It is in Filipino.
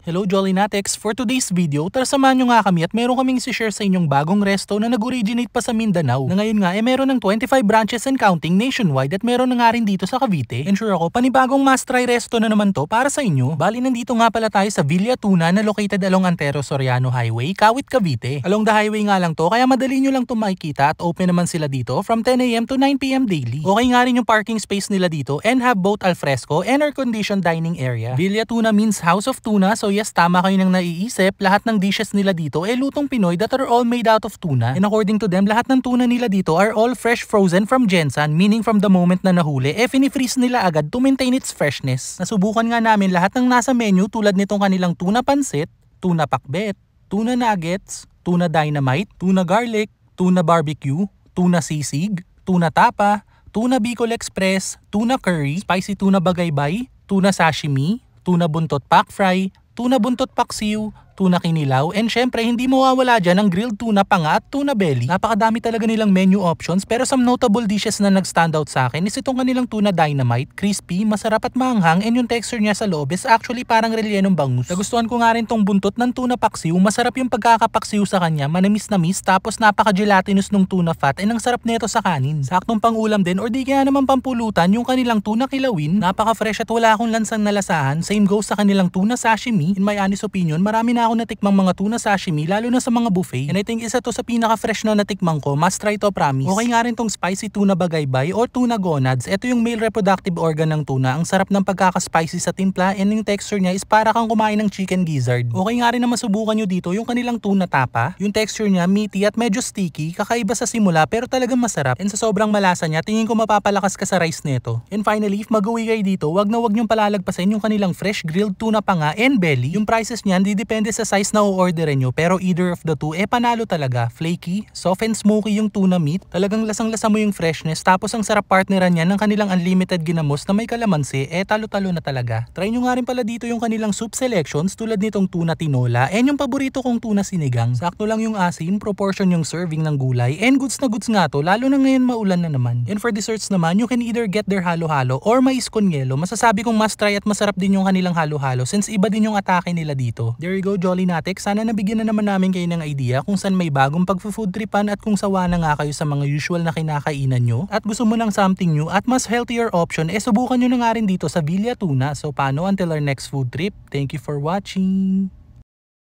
Hello Jollynatics! For today's video, tara samahan nyo nga kami at meron kaming share sa inyong bagong resto na nag-originate pa sa Mindanao. Na ngayon nga meron ng 25 branches and counting nationwide at meron na nga rin dito sa Cavite. And sure ako, panibagong must try resto na naman to para sa inyo. Bali nandito nga pala tayo sa Villa Tuna na located along Antero Soriano Highway, Kawit, Cavite. Along the highway nga lang to kaya madali nyo lang to makikita at open naman sila dito from 10 AM to 9 PM daily. Okay nga rin yung parking space nila dito and have both alfresco and air-conditioned dining area. Villa Tuna means House of Tuna, so yes, tama kayo nang naiisip, lahat ng dishes nila dito ay lutong Pinoy that are all made out of tuna. And according to them, lahat ng tuna nila dito are all fresh frozen from Gensan, meaning from the moment na nahuli, fini-freeze nila agad to maintain its freshness. Nasubukan nga namin lahat ng nasa menu tulad nitong kanilang tuna pansit, tuna pakbet, tuna nuggets, tuna dynamite, tuna garlic, tuna barbecue, tuna sisig, tuna tapa, tuna Bicol Express, tuna curry, spicy tuna bagaybay, tuna sashimi, tuna buntot pak fry, tuna buntot paksiw, tuna kinilaw, and syempre hindi mawawala dyan ang grilled tuna panga at tuna belly. Napakadami talaga nilang menu options pero some notable dishes na nag-stand out sa akin is itong kanilang tuna dynamite, crispy, masarap at maanghang, and yung texture niya sa loob is actually parang rellenong bangus. Nagustuhan ko nga rin tong buntot ng tuna paksiw, masarap yung pagkakapaksiw sa kanya, manamis-namis tapos napaka-gelatinous nung tuna fat and ang sarap nito sa kanin. Saktong pang-ulam din or di kaya naman pampulutan yung kanilang tuna kilawin, napaka-fresh at wala akong lansang nalasahan. Same goes sa kanilang tuna sashimi. In my honest opinion, marami na ako natikmang mga tuna sashimi lalo na sa mga buffet. And I think isa to sa pinaka-fresh na natikmang ko. Must try to, promise. Okay nga rin tong spicy tuna bagaybay or tuna gonads. Ito yung male reproductive organ ng tuna. Ang sarap ng pagkaka-spicy sa timpla and yung texture niya is para kang kumain ng chicken gizzard. Okay nga rin na masubukan nyo dito yung kanilang tuna tapa. Yung texture niya meaty at medyo sticky. Kakaiba sa simula pero talagang masarap. And sa sobrang malasa niya, tingin ko mapapalakas ka sa rice nito. And finally, if mag-uwi kayo dito, wag na wag nyong palalagpasin yung kanilang fresh grilled tuna panga and belly. Yung prices niyan, di depende sa size na o-orderin nyo, pero either of the two, panalo talaga. Flaky, soft and smoky yung tuna meat, talagang lasang-lasa mo yung freshness, tapos ang sarap partneran niya ng kanilang unlimited ginamos na may kalamansi, talo-talo na talaga. Try nyo nga rin pala dito yung kanilang soup selections tulad nitong tuna tinola, and yung paborito kong tuna sinigang. Sakto lang yung asin, proportion yung serving ng gulay, and goods na goods nga to, lalo na ngayon maulan na naman. And for desserts naman, you can either get their halo-halo or mais con yelo. Masasabi kong must try at masarap din yung kanilang halo-halo since iba din yung atake nila dito. There you go, Jollynatics. Sana nabigyan na naman namin kayo ng idea kung saan may bagong pag-food tripan at kung sawa na nga kayo sa mga usual na kinakainan nyo at gusto mo ng something new at mas healthier option, subukan nyo na nga rin dito sa Villa Tuna. So paano, until our next food trip, thank you for watching!